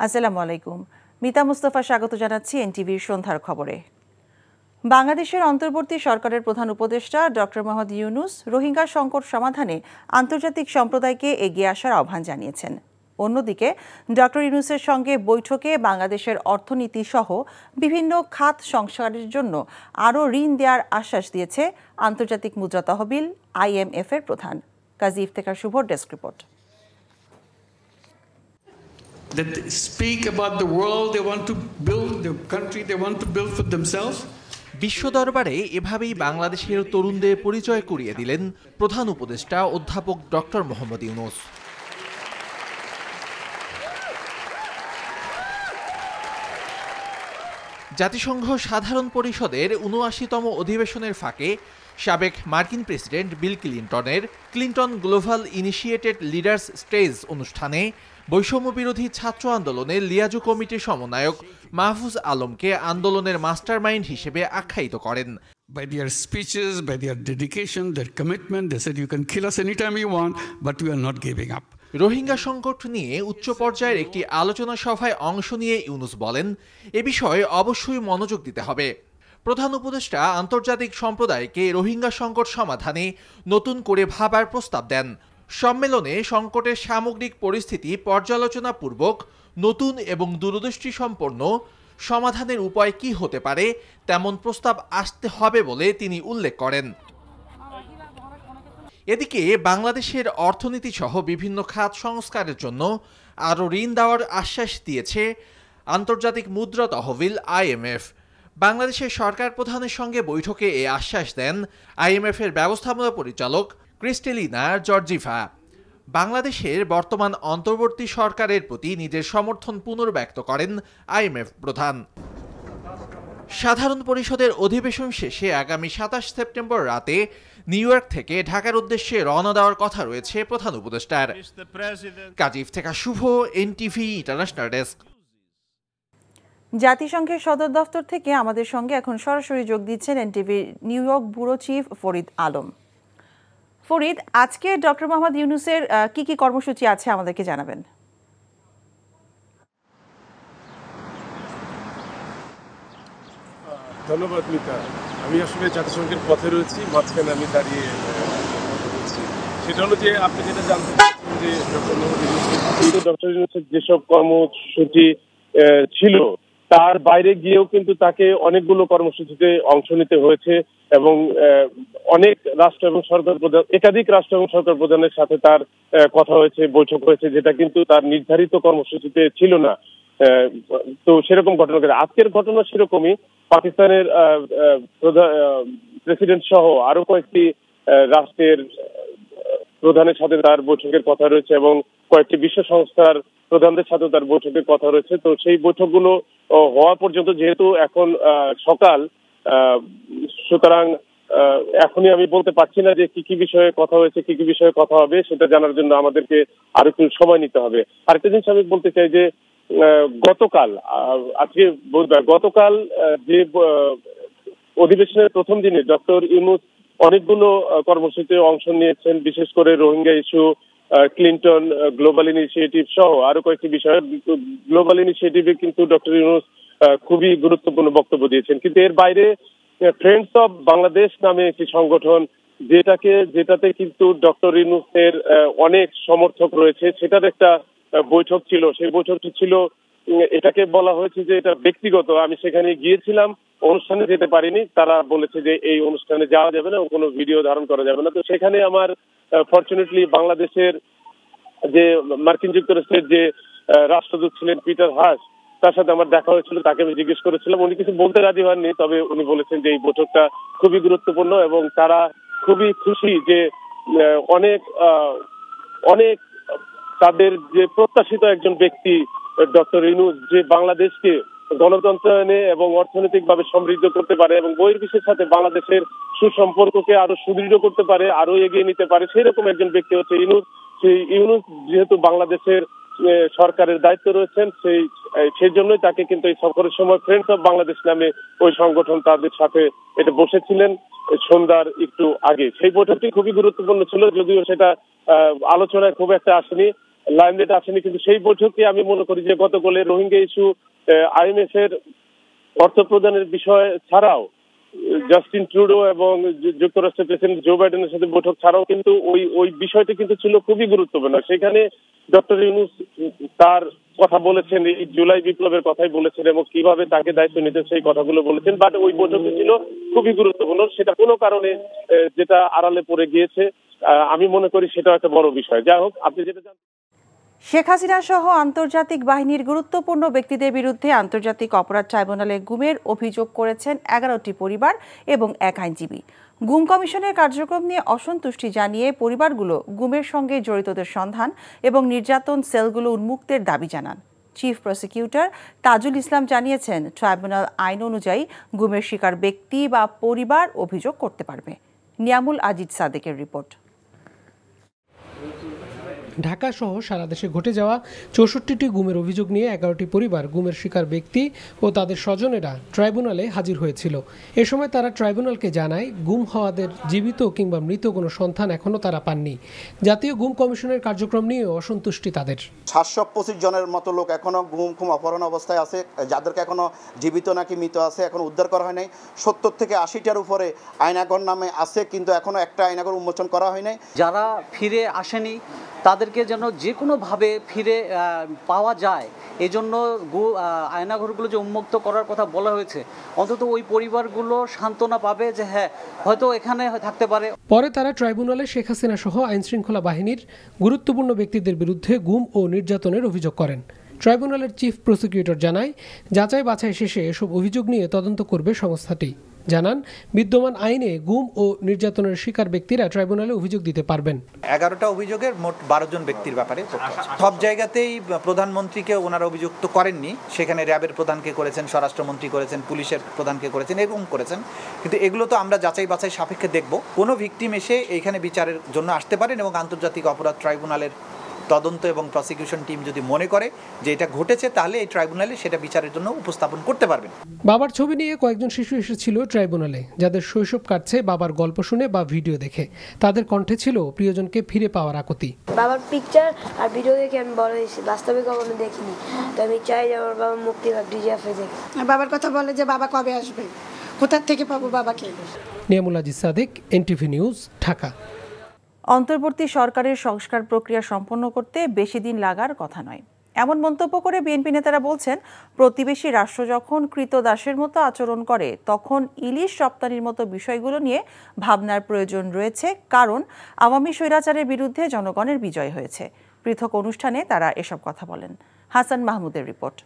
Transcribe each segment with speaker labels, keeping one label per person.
Speaker 1: আসসালামু আলাইকুম। মিতা মুস্তাফা স্বাগত জানাচ্ছি এনটিভির সন্ধ্যার খবরে। বাংলাদেশের অন্তর্বর্তী সরকারের প্রধান উপদেষ্টা ডক্টর মোহাম্মদ ইউনূস রোহিঙ্গা সংকট সমাধানে আন্তর্জাতিক সম্প্রদায়কে এগিয়ে আসার আহ্বান জানিয়েছেন। অন্যদিকে ডক্টর ইউনূসের সঙ্গে বৈঠকে বাংলাদেশের অর্থনীতি সহ বিভিন্ন খাত সংস্কারের জন্য আরও ঋণ দেওয়ার আশ্বাস দিয়েছে আন্তর্জাতিক মুদ্রা তহবিল IMF এর প্রধান। কাজী ইফতেখার শুভর desk report.
Speaker 2: That they speak about the world they want to build, the country they want to build for themselves.
Speaker 3: বিশ্ব দরবারে এভাবেই বাংলাদেশের তরুণদের পরিচয় করিয়ে দিলেন প্রধান উপদেষ্টা অধ্যাপক ডক্টর মোহাম্মদ ইউনূস। জাতিসংঘ সাধারণ পরিষদের ৭৯তম অধিবেশনের ফাঁকে সাবেক মার্কিন প্রেসিডেন্ট বিল ক্লিন্টনের Clinton global initiated leaders stage অনুষ্ঠানে বৈষম্য বিরোধী ছাত্র আন্দোলনের লিয়াজু কমিটির সমন্বয়ক মাহফুজ আলমকে আন্দোলনের মাস্টারমাইন্ড হিসেবে আখ্যায়িত করেন।
Speaker 2: By their speeches, by their dedication, their commitment, they said you can kill us anytime you want, but we are not giving up.
Speaker 3: Rohingya সংকট নিয়ে উচ্চ পর্যায়ের একটি আলোচনা সভায় অংশ নিয়ে ইউনূস বলেন, এ বিষয়ে অবশ্যই মনোযোগ দিতে হবে। প্রধান উপদেষ্টা আন্তর্জাতিক সম্প্রদায়কে রোহিঙ্গা সংকট সমাধানে নতুন করে ভাবার প্রস্তাব দেন। সম্মেলনে সংকটের সামগ্রিক পরিস্থিতি পর্যালোচনাপূর্বক নতুন এবং দূরদৃষ্টি সম্পন্ন সমাধানের উপায় কি হতে পারে তেমন প্রস্তাব আসতে হবে বলে তিনি উল্লেখ করেন। এদিকে বাংলাদেশের অর্থনীতি সহ বিভিন্ন খাত সংস্কারের জন্য আরও ঋণ দেওয়ার আশ্বাস দিয়েছে আন্তর্জাতিক মুদ্রা তহবিল IMF। বাংলাদেশের সরকার প্রধানের সঙ্গে বৈঠকে এ আশ্বাস দেন IMF এর ব্যবস্থাপনা পরিচালক ক্রিস্টেলিনা জর্জিভা। বাংলাদেশের বর্তমান অন্তর্বর্তী সরকারের প্রতি নিজের সমর্থন পুনর্ব্যক্ত করেন IMF প্রধান। সাধারণ পরিষদের অধিবেশন শেষে আগামী ২৭ সেপ্টেম্বর রাতে নিউ ইয়র্ক থেকে ঢাকার উদ্দেশ্যে রওনা দেওয়ার কথা রয়েছে প্রধান উপদেষ্টার। কাজী ইফতেখার শুভ, NTV ইন্টারন্যাশনাল ডেস্ক।
Speaker 1: জাতিসংঘের সদর দফতর থেকে আমাদের সঙ্গে এখন সরাসরি যোগ দিচ্ছেন এনটিভির New York bureau chief Farid Alam. Farid, আজকে ডক্টর মোহাম্মদ ইউনূসের কি কি কর্মসূচি আছে আমাদেরকে জানাবেন।
Speaker 4: ধন্যবাদ মিতা। আমি আসলে জাতিসংঘের পথে রয়েছি, মাঝখানে আমি দাঁড়িয়ে কথা বলছি। সেটা হলো যে আপনি যেটা জানতে চাচ্ছেন যে ডক্টর ইউনূসের যেসব কর্মসূচি ছিল তার বাইরে গিয়েও কিন্তু তাকে অনেকগুলো কর্মসূচিতে অংশ নিতে হয়েছে এবং অনেক রাষ্ট্র এবং সরকার প্রধান, একাধিক রাষ্ট্র এবং সরকার প্রধানের সাথে তার কথা হয়েছে, বৈঠক হয়েছে, যেটা কিন্তু তার নির্ধারিত কর্মসূচিতে ছিল না। তো সেরকম ঘটনা ঘটে। আজকের ঘটনা সেরকমই। পাকিস্তানের প্রেসিডেন্ট সহ আরো কয়েকটি রাষ্ট্রের প্রধানের সাথে তার বৈঠকের কথা রয়েছে এবং কয়েকটি বিশ্ব সংস্থার প্রধানদের সাথে তার বৈঠকের কথা রয়েছে। তো সেই বৈঠকগুলো হওয়া পর্যন্ত যেহেতু এখন সকাল, সুতরাং এখনই আমি বলতে পারছি না যে কি কি বিষয়ে কথা হয়েছে, কি কি বিষয়ে কথা হবে। সেটা জানার জন্য আমাদেরকে আরো একটু সময় নিতে হবে। আরেকটা জিনিস আমি বলতে চাই যে গতকাল, আজকে বুধবার, গতকাল যে অধিবেশনের প্রথম দিনে ডক্টর ইউনূস অনেকগুলো কর্মসূচিতে অংশ নিয়েছেন, বিশেষ করে Rohingya issue, Clinton global initiative সহ আরো কয়েকটি বিষয়। গ্লোবাল ইনিশিয়েটিভে কিন্তু ডক্টর ইউনূস খুবই গুরুত্বপূর্ণ বক্তব্য দিয়েছেন। কিন্তু এর বাইরে ফ্রেন্ডস অফ বাংলাদেশ নামে একটি সংগঠন, যেটাতে কিন্তু ডক্টর ইউনূসের অনেক সমর্থক রয়েছে, সেটার একটা বৈঠক ছিল। সেই বৈঠকটি ছিল, এটাকে বলা হয়েছে যে এটা ব্যক্তিগত। আমি সেখানে গিয়েছিলাম, অনুষ্ঠানে যেতে পারিনি। তারা বলেছে যে এই অনুষ্ঠানে যাওয়া যাবে না, কোনো ভিডিও ধারণ করা যাবে না। তো সেখানে আমার ফরচুনেটলি বাংলাদেশের যে মার্কিন যুক্তরাষ্ট্রের যে রাষ্ট্রদূত ছিলেন পিটার হাস, তার সাথে আমার দেখা হয়েছিল। তাকে আমি জিজ্ঞেস করেছিলাম, উনি কিছু বলতে রাজি হননি, তবে উনি বলেছেন যে এই বৈঠকটা খুবই গুরুত্বপূর্ণ এবং তারা খুবই খুশি যে অনেক অনেক তাদের যে প্রত্যাশিত একজন ব্যক্তি ডক্টর ইউনূস, যে বাংলাদেশকে গণতন্ত্রায়নে এবং অর্থনৈতিকভাবে সমৃদ্ধ করতে পারে এবং বহির্বিশ্বের সাথে বাংলাদেশের সুসম্পর্ককে আরো সুদৃঢ় করতে পারে, আরো এগিয়ে নিতে পারে, সেরকম একজন ব্যক্তি হচ্ছে ইউনূস। সেই ইউনূস যেহেতু বাংলাদেশের সরকারের দায়িত্ব রয়েছেন, সেই জন্যই তাকে কিন্তু এই সফরের সময় ফ্রেন্ডস অফ বাংলাদেশ নামে ওই সংগঠন তাদের সাথে এটা বসেছিলেন সন্ধ্যার একটু আগে। সেই বৈঠকটি খুবই গুরুত্বপূর্ণ ছিল, যদিও সেটা আলোচনায় খুব একটা আসেনি। লাইমলাইট আসেনি, কিন্তু সেই বৈঠকে আমি মনে করি যে গতকালে রোহিঙ্গা ইস্যু আইএমএফ এর অর্থ প্রদানের বিষয় ছাড়াও জাস্টিন ট্রুডো এবং যুক্তরাষ্ট্রের প্রেসিডেন্ট জো বাইডেনের সাথে বৈঠক ছাড়াও কিন্তু ওই বিষয়টি কিন্তু ছিল খুবই গুরুত্বপূর্ণ। সেখানে ডক্টর ইউনূস তার কথা বলেছেন, এই জুলাই বিপ্লবের কথাই বলেছেন এবং কিভাবে তাকে দায়িত্ব নিতে সেই কথাগুলো বলেছেন। বাট ওই বৈঠকটি ছিল খুবই গুরুত্বপূর্ণ, সেটা কোনো কারণে যেটা আড়ালে পড়ে গিয়েছে আমি মনে করি সেটা একটা বড় বিষয়। যাই হোক, আপনি যেটা জানেন,
Speaker 1: শেখ হাসিনা সহ আন্তর্জাতিক বাহিনীর গুরুত্বপূর্ণ ব্যক্তিদের বিরুদ্ধে আন্তর্জাতিক অপরাধ ট্রাইব্যুনালে গুমের অভিযোগ করেছেন 11টি পরিবার এবং এক আইনজীবী। গুম কমিশনের কার্যক্রম নিয়ে অসন্তুষ্টি জানিয়ে পরিবারগুলো গুমের সঙ্গে জড়িতদের সন্ধান এবং নির্যাতন সেলগুলো উন্মুক্তের দাবি জানান। চিফ প্রসিকিউটর তাজুল ইসলাম জানিয়েছেন, ট্রাইব্যুনাল আইন অনুযায়ী গুমের শিকার ব্যক্তি বা পরিবার অভিযোগ করতে পারবে। নিয়ামুল আজিজ সাদেকের রিপোর্ট।
Speaker 5: ঢাকা সহ সারা দেশে ঘটে যাওয়া 64টি গুমের অভিযোগ নিয়ে 11টি পরিবার, গুমের শিকার ব্যক্তি ও তাদের স্বজনেরা ট্রাইব্যুনালে হাজির হয়েছিল। এ সময় তারা ট্রাইব্যুনালকে জানায়, গুম হওয়াদের জীবিত কিংবা মৃত কোনো সন্ধান এখনও তারা পাননি। জাতীয় গুম কমিশনের কার্যক্রম নিয়ে অসন্তুষ্টি তাদের।
Speaker 6: 725 জনের মতো লোক এখনো গুম অপহরণ অবস্থায় আছে, যাদেরকে এখনো জীবিত নাকি মৃত আছে এখনো উদ্ধার করা হয় নাই। 70 থেকে 80টার উপরে আয়নাঘর নামে আছে, কিন্তু এখনো একটা আয়নাঘর উন্মোচন করা হয় নাই।
Speaker 7: যারা ফিরে আসেনি তাদেরকে যেন যে কোনোভাবে ফিরে পাওয়া যায়, এজন্য আয়নাঘরগুলো যে উন্মুক্ত করার কথা বলা হয়েছে, অন্তত ওই পরিবারগুলো সান্ত্বনা পাবে যে হ্যাঁ হয়তো এখানে থাকতে পারে।
Speaker 5: পরে তারা ট্রাইব্যুনালে শেখ হাসিনা সহ আইনশৃঙ্খলা বাহিনীর গুরুত্বপূর্ণ ব্যক্তিদের বিরুদ্ধে গুম ও নির্যাতনের অভিযোগ করেন। ট্রাইব্যুনালের চিফ প্রসিকিউটর জানায়, যাচাই বাছাই শেষে এসব অভিযোগ নিয়ে তদন্ত করবে সংস্থাটি। জানান, বিদ্যমান আইনে গুম ও নির্যাতনের শিকার ব্যক্তিরা ট্রাইব্যুনালে অভিযোগ দিতে পারবেন।
Speaker 8: 11টা অভিযোগের মোট 12 জন ব্যক্তির ব্যাপারে সব জায়গাতেই প্রধানমন্ত্রীকে ওনারা অভিযুক্ত করেননি। সেখানে র্যাবের প্রধানকে করেছেন, স্বরাষ্ট্রমন্ত্রী করেছেন, পুলিশের প্রধানকে করেছেন, এরকম করেছেন। কিন্তু এগুলো তো আমরা যাচাই বাছাই সাপেক্ষে দেখব। কোনো ভিকটিম এসে এইখানে বিচারের জন্য আসতে পারেন এবং আন্তর্জাতিক অপরাধ ট্রাইব্যুনালের তদন্ত এবং প্রসিকিউশন টিম যদি মনে করে যে এটা ঘটেছে, তাহলে এই ট্রাইব্যুনালে সেটা বিচারের জন্য উপস্থাপন করতে পারবেন।
Speaker 5: বাবার ছবি নিয়ে কয়েকজন শিশু এসেছিল ট্রাইব্যুনালে, যাদের শৈশব কাটছে বাবার গল্প শুনে বা ভিডিও দেখে। তাদের কণ্ঠে ছিল প্রিয়জনকে ফিরে পাওয়ার আকুতি।
Speaker 9: বাবার পিকচার আর ভিডিও দেখে আমি বড় হয়েছি, বাস্তবে কখনো দেখিনি। তো আমি চাই যে আমার বাবা মুক্তি পাক, ডিজিএফআই থেকে।
Speaker 10: বাবার কথা বলে যে বাবা কবে আসবে, কোথা থেকে পাবো বাবাকে।
Speaker 5: Niamul Aziz Sadek, NTV news, Dhaka.
Speaker 1: অন্তর্বর্তী সরকারের সংস্কার প্রক্রিয়া সম্পন্ন করতে বেশি দিন লাগার কথা নয়, এমন মন্তব্য করে বিএনপি নেতারা বলছেন, প্রতিবেশী রাষ্ট্র যখন কৃতদাসের মতো আচরণ করে তখন ইলিশ রপ্তানির মতো বিষয়গুলো নিয়ে ভাবনার প্রয়োজন রয়েছে, কারণ আওয়ামী স্বৈরাচারের বিরুদ্ধে জনগণের বিজয় হয়েছে। পৃথক অনুষ্ঠানে তারা এসব কথা বলেন। হাসান মাহমুদের রিপোর্ট।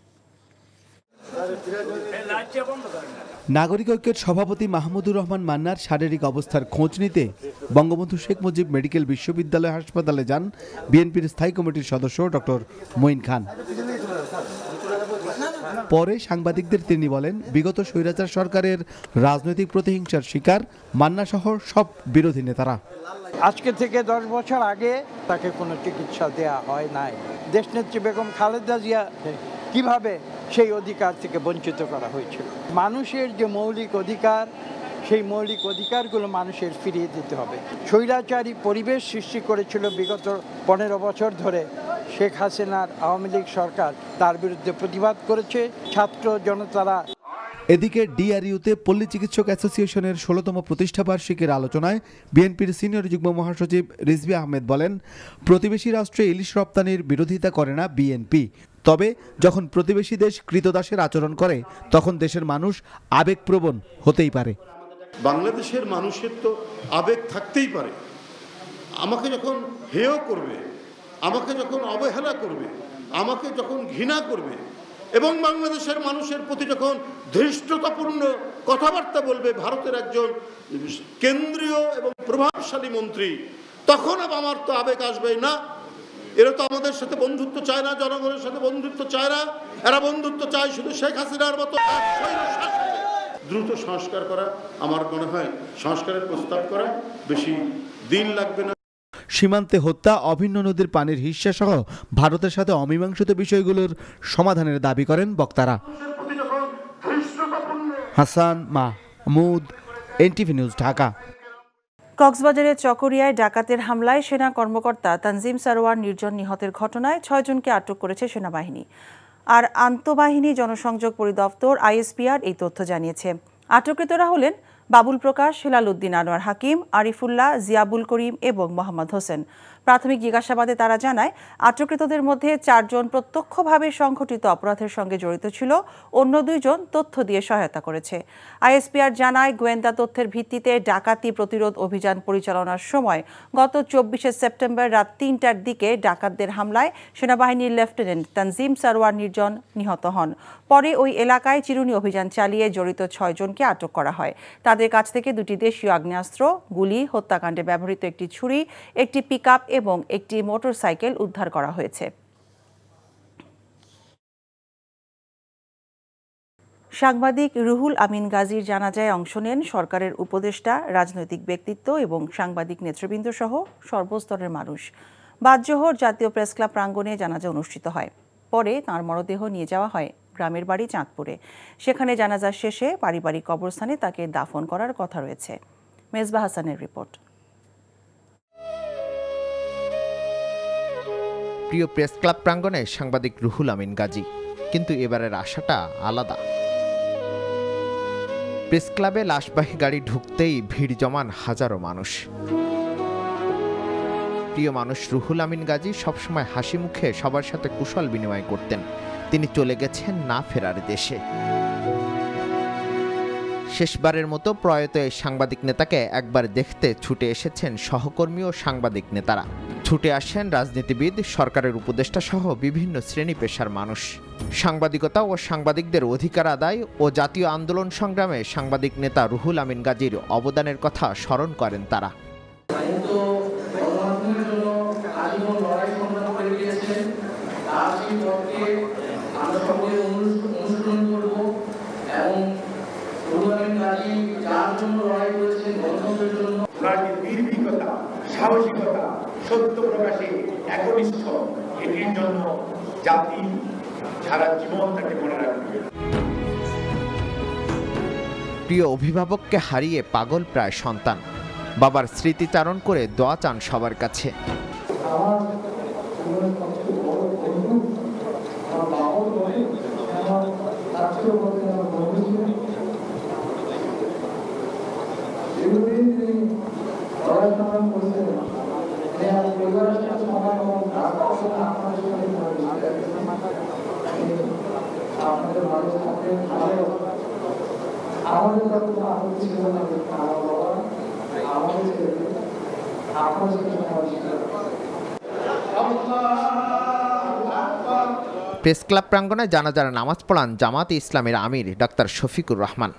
Speaker 11: নাগরিক ঐক্যের সভাপতি মাহমুদুর রহমান মান্নার শারীরিক অবস্থার খোঁজ নিতে বঙ্গবন্ধু শেখ মুজিব মেডিকেল বিশ্ববিদ্যালয় হাসপাতালে যান বিএনপির স্থায়ী কমিটির সদস্য ডক্টর মঈন খান। পরে সাংবাদিকদের তিনি বলেন, বিগত স্বৈরাচার সরকারের রাজনৈতিক প্রতিহিংসার শিকার মান্না সহ সব বিরোধী নেতারা।
Speaker 12: আজকে থেকে 10 বছর আগে তাকে কোনো চিকিৎসা দেওয়া হয় নাই। দেশনেত্রী বেগম খালেদা জিয়া কিভাবে সেই অধিকার থেকে বঞ্চিত করা হয়েছিল। মানুষের যে মৌলিক অধিকার, সেই মৌলিক অধিকারগুলো মানুষের ফিরিয়ে দিতে হবে। স্বৈরাচারী পরিবেশ সৃষ্টি করেছিল বিগত 15 বছর ধরে শেখ হাসিনার আওয়ামী লীগ সরকার, তার বিরুদ্ধে প্রতিবাদ করেছে ছাত্র জনতারা।
Speaker 11: এদিকে ডিআরইউতে পল্লী চিকিৎসক অ্যাসোসিয়েশনের 16তম প্রতিষ্ঠাবার্ষিকীর আলোচনায় বিএনপির সিনিয়র যুগ্ম মহাসচিব রিজভী আহমেদ বলেন, প্রতিবেশী রাষ্ট্রে ইলিশ রপ্তানির বিরোধিতা করে না বিএনপি, তবে যখন প্রতিবেশী দেশ কৃতদাসের আচরণ করে তখন দেশের মানুষ আবেগপ্রবণ হতেই পারে।
Speaker 13: বাংলাদেশের মানুষের তো আবেগ থাকতেই পারে। আমাকে যখন হেয় করবে, আমাকে যখন অবহেলা করবে, আমাকে যখন ঘৃণা করবে এবং বাংলাদেশের মানুষের প্রতি যখন ধৃষ্টতাপূর্ণ কথাবার্তা বলবে ভারতের একজন কেন্দ্রীয় এবং প্রভাবশালী মন্ত্রী, তখন আমার তো আবেগ আসবে না। এরা তো আমাদের সাথে বন্ধুত্ব চায় না, জনগণের সাথে বন্ধুত্ব চায় না। এরা বন্ধুত্ব চায় শুধু শেখ হাসিনার মতো। দ্রুত সংস্কার করা, আমার মনে হয় সংস্কারের প্রস্তাব করা বেশি দিন লাগবে না।
Speaker 11: সীমান্তে হত্যা, অভিন্ন নদীর পানির হিস্সা সহ ভারতের সাথে অমীমাংসিত বিষয়গুলোর সমাধানের দাবি করেন বক্তারা। Hasan Mahmud, NTV news, Dhaka.
Speaker 1: কক্সবাজারের চকরিয়ায় ডাকাতের হামলায় সেনা কর্মকর্তা তানজিম সারোয়ার নির্জন নিহতের ঘটনায় 6 জনকে আটক করেছে সেনাবাহিনী। আর আন্তঃবাহিনী জনসংযোগ পরিদপ্তর আইএসপিআর এই তথ্য জানিয়েছে। আটককৃতরা হলেন বাবুল প্রকাশ, হেলাল উদ্দিন আনোয়ার হাকিম, আরিফুল্লাহ, জিয়াবুল করিম এবং মোহাম্মদ হোসেন। প্রাথমিক জিজ্ঞাসাবাদে তারা জানায়, আটককৃতদের মধ্যে 4 জন প্রত্যক্ষভাবে সংঘটিত অপরাধের সঙ্গে জড়িত ছিল, অন্য 2 জন তথ্য দিয়ে সহায়তা করেছে। আইএসপিআর জানায়, গোয়েন্দা তথ্যের ভিত্তিতে ডাকাতি প্রতিরোধ অভিযান পরিচালনার সময় গত 24 সেপ্টেম্বর রাত 3টার দিকে ডাকাতদের হামলায় সেনাবাহিনীর লেফটেন্যান্ট তানজিম সারোয়ার নির্জন নিহত হন। পরে ওই এলাকায় চিরুনি অভিযান চালিয়ে জড়িত 6 জনকে আটক করা হয়। তাদের কাছ থেকে 2টি দেশীয় আগ্নেয়াস্ত্র, গুলি, হত্যাকাণ্ডে ব্যবহৃত একটি ছুরি, একটি পিকআপ এবং একটি মোটরসাইকেল উদ্ধার করা হয়েছে। সাংবাদিক রুহুল আমিন গাজীর জানাজায় অংশ নেন সরকারের উপদেষ্টা, রাজনৈতিক ব্যক্তিত্ব এবং সাংবাদিক নেতৃবৃন্দ সহ সর্বস্তরের মানুষ। বাদজোহর জাতীয় প্রেসক্লাব প্রাঙ্গণে জানাজা অনুষ্ঠিত হয়। পরে তাঁর মরদেহ নিয়ে যাওয়া হয় গ্রামের বাড়ি চাঁদপুরে। সেখানে জানাজা শেষে পারিবারিক কবরস্থানে তাকে দাফন করার কথা রয়েছে। মেজবা হাসানের রিপোর্ট।
Speaker 14: প্রিয় প্রেস ক্লাব প্রাঙ্গণে সাংবাদিক রুহুল আমিন গাজী, কিন্তু এবারের আশাটা আলাদা। প্রেস ক্লাবে লাশবাহী গাড়ি ঢুকতেই ভিড় জমান হাজারো মানুষ। প্রিয় মানুষ রুহুল আমিন গাজী সবসময় হাসি মুখে সবার সাথে কুশল বিনিময় করতেন। তিনি চলে গেছেন না ফেরার দেশে। শেষবারের মতো প্রয়াত এই সাংবাদিক নেতাকে একবার দেখতে ছুটে এসেছেন সহকর্মী ও সাংবাদিক নেতারা। ছুটে আসেন রাজনীতিবিদ, সরকারের উপদেষ্টা সহ বিভিন্ন শ্রেণী পেশার মানুষ। সাংবাদিকতা ও সাংবাদিকদের অধিকার আদায় ও জাতীয় আন্দোলন সংগ্রামে সাংবাদিক নেতা রুহুল আমিন গাজীর অবদানের কথা স্মরণ করেন তারা।
Speaker 15: সাহসিকতা, সত্য প্রকাশে একনিষ্ঠ, এটির জন্য জাতি সারা জীবন তাকে মনে রাখবে।
Speaker 14: প্রিয় অভিভাবককে হারিয়ে পাগল প্রায় সন্তান, বাবার স্মৃতিচারণ করে দোয়া চান সবার কাছে। প্রেস ক্লাব প্রাঙ্গণে জানাজার নামাজ পড়ান জামাতে ইসলামের আমির ডাক্তার শফিকুর রহমান।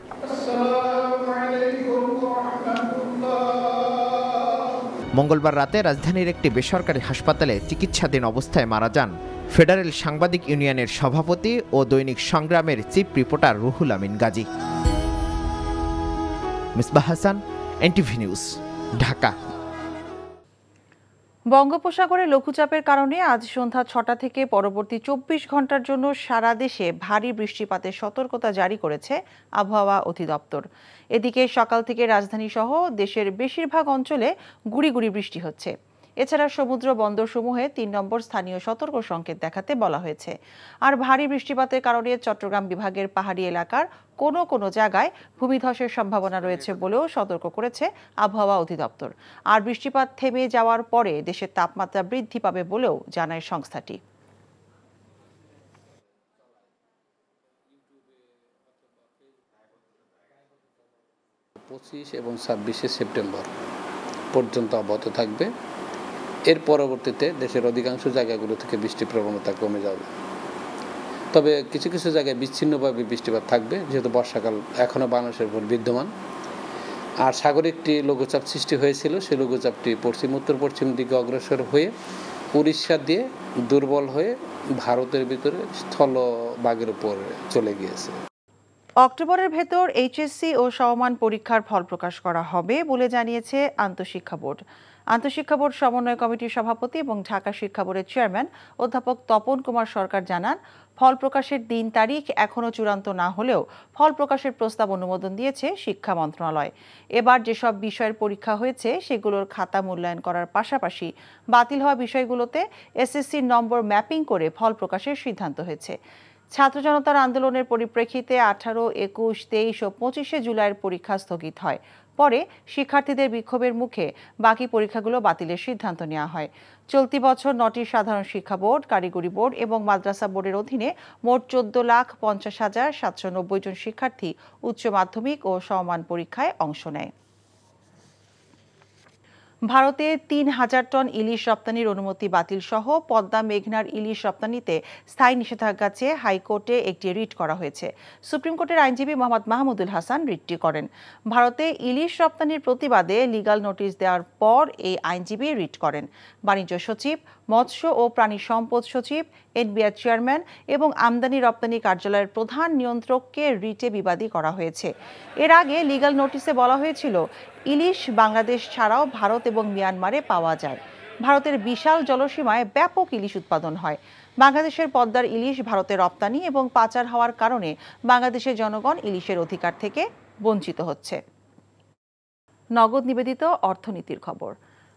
Speaker 14: মঙ্গলবার রাতে রাজধানীর একটি বেসরকারি হাসপাতালে চিকিৎসাধীন অবস্থায় মারা যান ফেডারেল সাংবাদিক ইউনিয়নের সভাপতি ও দৈনিক সংগ্রামের chief reporter Ruhul Amin Gazi. Misbah Hasan, NTV news, Dhaka.
Speaker 1: বঙ্গোপসাগরে লঘুচাপের কারণে আজ সন্ধ্যা 6টা থেকে পরবর্তী 24 ঘন্টার জন্য সারা দেশে ভারী বৃষ্টিপাতের সতর্কতা জারি করেছে আবহাওয়া অধিদপ্তর। এদিকে সকাল থেকে রাজধানী সহ দেশের বেশিরভাগ অঞ্চলে গুঁড়ি গুঁড়ি বৃষ্টি হচ্ছে। এছাড়া সমুদ্র বন্দরসমূহে 3 নম্বর স্থানীয় সতর্ক সংকেত দেখাতে বলা হয়েছে। আর ভারী বৃষ্টিপাতের কারণে চট্টগ্রাম বিভাগের পাহাড়ি এলাকার কোনো কোনো জায়গায় ভূমিধসের সম্ভাবনা রয়েছে বলেও সতর্ক করেছে আবহাওয়া অধিদপ্তর। আর বৃষ্টিপাত থেমে যাওয়ার পরে দেশের তাপমাত্রা বৃদ্ধি পাবে বলেও জানায় সংস্থাটি।
Speaker 16: 25 এবং 26 সেপ্টেম্বর পর্যন্ত অব্যাহত থাকবে। এর পরবর্তীতে দেশের অধিকাংশ জায়গাগুলো থেকে বৃষ্টির প্রবণতা কমে যাবে। তবে কিছু কিছু জায়গায় বিচ্ছিন্নভাবে বৃষ্টিপাত থাকবে, যেহেতু বর্ষাকাল এখনও বাংলাদেশের উপর বিদ্যমান। আর সাগরে একটি লঘুচাপ সৃষ্টি হয়েছিল, সেই লঘুচাপটি পশ্চিম উত্তর পশ্চিম দিকে অগ্রসর হয়ে উড়িষ্যা দিয়ে দুর্বল হয়ে ভারতের ভিতরে স্থলভাগের উপর চলে গিয়েছে।
Speaker 1: অক্টোবরের ভেতর এইচএসসি ও সমমান পরীক্ষার ফল প্রকাশ করা হবে বলে জানিয়েছে আন্তঃশিক্ষা বোর্ড। আন্তঃশিক্ষা বোর্ড সমন্বয় কমিটির সভাপতি এবং ঢাকা শিক্ষা বোর্ডের চেয়ারম্যান অধ্যাপক তপন কুমার সরকার জানান, ফল প্রকাশের দিন তারিখ এখনও চূড়ান্ত না হলেও ফল প্রকাশের প্রস্তাব অনুমোদন দিয়েছে শিক্ষা মন্ত্রণালয়। এবার যেসব বিষয়ের পরীক্ষা হয়েছে সেগুলোর খাতা মূল্যায়ন করার পাশাপাশি বাতিল হওয়া বিষয়গুলোতে এসএসসির নম্বর ম্যাপিং করে ফল প্রকাশের সিদ্ধান্ত হয়েছে। ছাত্র জনতার আন্দোলনের পরিপ্রেক্ষিতে 18, 21, 23 ও 25 জুলাইয়ের পরীক্ষা স্থগিত হয়। পরে শিক্ষার্থীদের বিক্ষোভের মুখে বাকি পরীক্ষাগুলো বাতিলের সিদ্ধান্ত নেওয়া হয়। চলতি বছর 9টি সাধারণ শিক্ষা বোর্ড, কারিগরি বোর্ড এবং মাদ্রাসা বোর্ডের অধীনে মোট 14,50,790 জন শিক্ষার্থী উচ্চ মাধ্যমিক ও সমমান পরীক্ষায় অংশ নেয়। ভারতে 3,000 টন ইলিশ রপ্তানির অনুমতি বাতিল সহ পদ্মা মেঘনার ইলিশ রপ্তানিতে স্থায়ী নিষেধাজ্ঞা চেয়ে হাইকোর্টে একটি রিট করা হয়েছে। সুপ্রিম কোর্টের আইনজীবী মোহাম্মদ মাহমুদুল হাসান রিটটি করেন। ভারতে ইলিশ রপ্তানির প্রতিবাদে লিগ্যাল নোটিশ দেওয়ার পর এই আইনজীবী রিট করেন। বাণিজ্য সচিব, মৎস্য ও প্রাণী সম্পদ সচিব, এনবিআর চেয়ারম্যান এবং আমদানি রপ্তানি কার্যালয়ের প্রধান নিয়ন্ত্রককে রিটে বিবাদী করা হয়েছে। এর আগে লিগ্যাল নোটিশে বলা হয়েছিল, ইলিশ বাংলাদেশ ছাড়াও ভারত এবং মিয়ানমারে পাওয়া যায়। ভারতের বিশাল জলসীমায় ব্যাপক ইলিশ উৎপাদন হয়। বাংলাদেশের পদ্মার ইলিশ ভারতে রপ্তানি এবং পাচার হওয়ার কারণে বাংলাদেশের জনগণ ইলিশের অধিকার থেকে বঞ্চিত হচ্ছে। নগদ নিবেদিত অর্থনীতির খবর।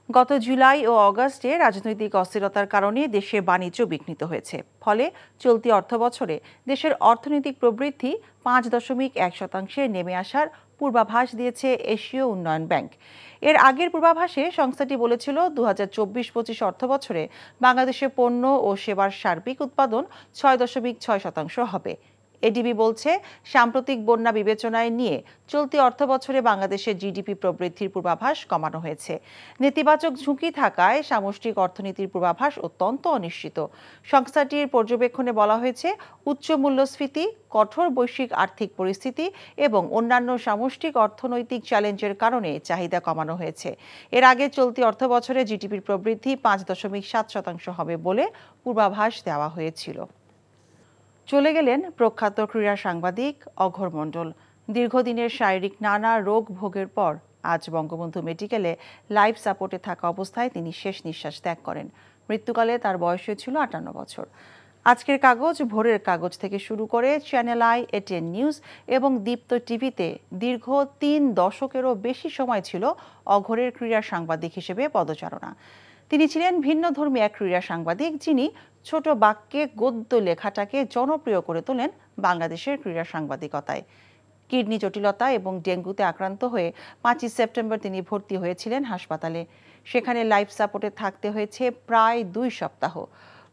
Speaker 1: গত জুলাই ও অগাস্টে রাজনৈতিক অস্থিরতার কারণে দেশের বাণিজ্য বিঘ্নিত হয়েছে। ফলে চলতি অর্থবছরে দেশের অর্থনৈতিক প্রবৃদ্ধি 5.1% নেমে আসার পূর্বাভাস দিয়েছে এশীয় উন্নয়ন ব্যাংক। এর আগের পূর্বাভাসে সংস্থাটি বলেছিল 2024-25 অর্থবছরে বাংলাদেশে পণ্য ও সেবার সার্বিক উৎপাদন 6.6% হবে। এডিবি বলছে, সাম্প্রতিক বন্যা বিবেচনায় নিয়ে চলতি অর্থবছরে বাংলাদেশের জিডিপি প্রবৃদ্ধির পূর্বাভাস কমানো হয়েছে। নেতিবাচক ঝুঁকি থাকায় সামষ্টিক অর্থনীতির পূর্বাভাস অত্যন্ত অনিশ্চিত। সংস্থাটির পর্যবেক্ষণে বলা হয়েছে, উচ্চ মূল্যস্ফীতি, কঠোর বৈশ্বিক আর্থিক পরিস্থিতি এবং অন্যান্য সামষ্টিক অর্থনৈতিক চ্যালেঞ্জের কারণে চাহিদা কমানো হয়েছে। এর আগে চলতি অর্থবছরে জিডিপির প্রবৃদ্ধি 5.7% হবে বলে পূর্বাভাস দেওয়া হয়েছিল। চলে গেলেন প্রখ্যাত ক্রীড়া সাংবাদিক অঘোর মণ্ডল। দীর্ঘদিনের শারীরিক নানা রোগ ভোগের পর আজ বঙ্গবন্ধু মেডিকেলে লাইফ সাপোর্টে থাকা অবস্থায় তিনি শেষ নিঃশ্বাস ত্যাগ করেন। মৃত্যুকালে তার বয়স ছিল 58 বছর। আজকের কাগজ, ভোরের কাগজ থেকে শুরু করে চ্যানেল আই, এটিএন নিউজ এবং দীপ্ত টিভিতে দীর্ঘ 3 দশকেরও বেশি সময় ছিল অঘোরের ক্রীড়া সাংবাদিক হিসেবে পদচারণা। তিনি ছিলেন ভিন্নধর্মী এক ক্রীড়া সাংবাদিক, যিনি ছোট বাক্যে গদ্য লেখাটাকে জনপ্রিয় করে তোলেন বাংলাদেশের ক্রীড়া সাংবাদিকতায়। কিডনি জটিলতা এবং ডেঙ্গুতে আক্রান্ত হয়ে 5 সেপ্টেম্বর তিনি ভর্তি হয়েছিলেন হাসপাতালে। সেখানে লাইফ সাপোর্টে থাকতে হয়েছে প্রায় 2 সপ্তাহ।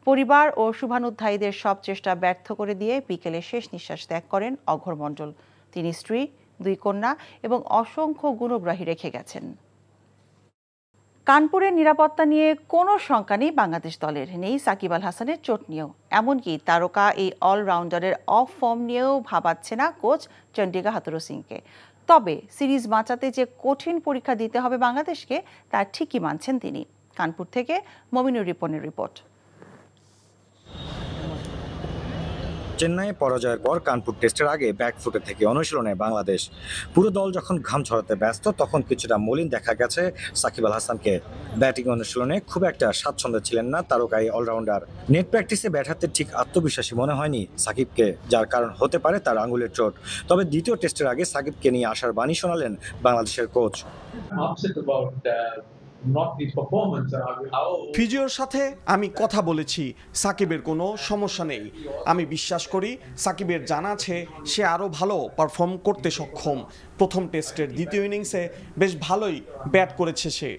Speaker 1: পরিবার ও শুভানুধ্যায়ীদের সব চেষ্টা ব্যর্থ করে দিয়ে বিকেলে শেষ নিঃশ্বাস ত্যাগ করেন অঘোর মণ্ডল। তিনি স্ত্রী, 2 কন্যা এবং অসংখ্য গুণগ্রাহী রেখে গেছেন। কানপুরের নিরাপত্তা নিয়ে কোনো শঙ্কা নেই বাংলাদেশ দলের, নেই সাকিব আল হাসানের চোট নিয়েও। এমনকি তারকা এই অলরাউন্ডারের অফ ফর্ম নিয়েও ভাবাচ্ছে না কোচ চন্ডিকা হাথুরু সিংকে। তবে সিরিজ বাঁচাতে যে কঠিন পরীক্ষা দিতে হবে বাংলাদেশকে, তা ঠিকই মানছেন তিনি। কানপুর থেকে মমিনুর রিপনের রিপোর্ট।
Speaker 17: চেন্নাইয়ে পরাজয়ের পর কানপুর টেস্টের আগে ব্যাকফুটে থেকে অনুশীলনে বাংলাদেশ। পুরো দল যখন ঘাম ঝরাতে ব্যস্ত, তখন কিছুটা মলিন দেখা গেছে সাকিব আল হাসানকে। ব্যাটিং অনুশীলনে খুব একটা স্বাচ্ছন্দ্য ছিলেন না তারকা এই অলরাউন্ডার। নেট প্র্যাকটিসে ব্যাট হাতে ঠিক আত্মবিশ্বাসী মনে হয়নি সাকিবকে, যার কারণ হতে পারে তার আঙুলের চোট। তবে দ্বিতীয় টেস্টের আগে সাকিবকে নিয়ে আসার বাণী শোনালেন বাংলাদেশের কোচ।
Speaker 18: ফিজিওর সাথে আমি কথা বলেছি, সাকিবের কোনো সমস্যা নেই। আমি বিশ্বাস করি সাকিবের জানা আছে সে আরও ভালো পারফর্ম করতে সক্ষম। প্রথম টেস্টের দ্বিতীয় ইনিংসে বেশ ভালোই ব্যাট করেছে সে।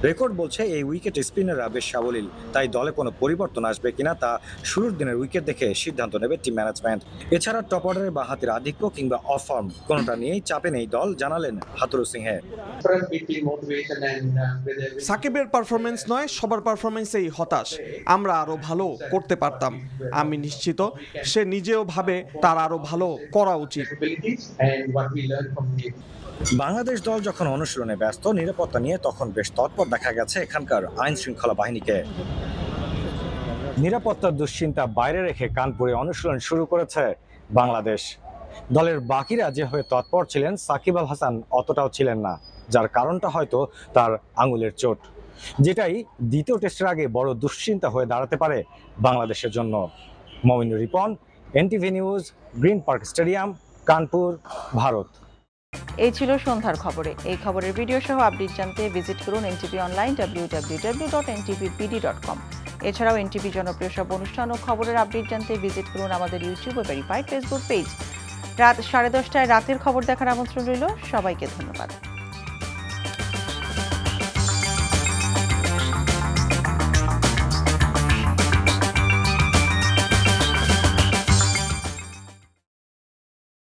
Speaker 17: রেকর্ড বলছে এই উইকেট স্পিনাররা বেশ সাবলীল, তাই দলে কোনো পরিবর্তন আসবে কিনা তা শুরুর দিনের উইকেট দেখে সিদ্ধান্ত নেবে টিম ম্যানেজমেন্ট। এছাড়া টপ অর্ডারে বাঁহাতির আধিক্য কিংবা অফ ফর্ম কোনোটা নিয়েই চাপে নেই দল, জানালেন হাথুরু সিংহে।
Speaker 18: সাকিবের পারফরমেন্স নয়, সবার পারফরমেন্সেই হতাশ। আমরা আরো ভালো করতে পারতাম। আমি নিশ্চিত সে নিজেও ভাবে তার আরো ভালো করা উচিত।
Speaker 17: বাংলাদেশ দল যখন অনুশীলনে ব্যস্ত নিরাপত্তা নিয়ে, তখন বেশ তৎপর দেখা গেছে এখানকার আইন শৃঙ্খলা বাহিনীকে। নিরাপত্তার দুশ্চিন্তা বাইরে রেখে কানপুরে অনুশীলন শুরু করেছে বাংলাদেশ। দলের বাকিরা যে হয়ে তৎপর ছিলেন, সাকিব আল হাসান অতটাও ছিলেন না, যার কারণটা হয়তো তার আঙুলের চোট, যেটাই দ্বিতীয় টেস্টের আগে বড় দুশ্চিন্তা হয়ে দাঁড়াতে পারে বাংলাদেশের জন্য। Mominur Ripon, NTV news, green park stadium, Kanpur, Bharat.
Speaker 1: এই ছিল সন্ধ্যার খবরে। এই খবরের ভিডিও সহ আপডেট জানতে ভিজিট করুন এনটিভি অনলাইন www.ntvpd.com। এছাড়াও এনটিভি জনপ্রিয় সব অনুষ্ঠান ও খবরের আপডেট জানতে ভিজিট করুন আমাদের ইউটিউব ও ভেরিফাইড ফেসবুক পেজ। রাত 10:30টায় রাতের খবর দেখার আমন্ত্রণ রইল। সবাইকে ধন্যবাদ।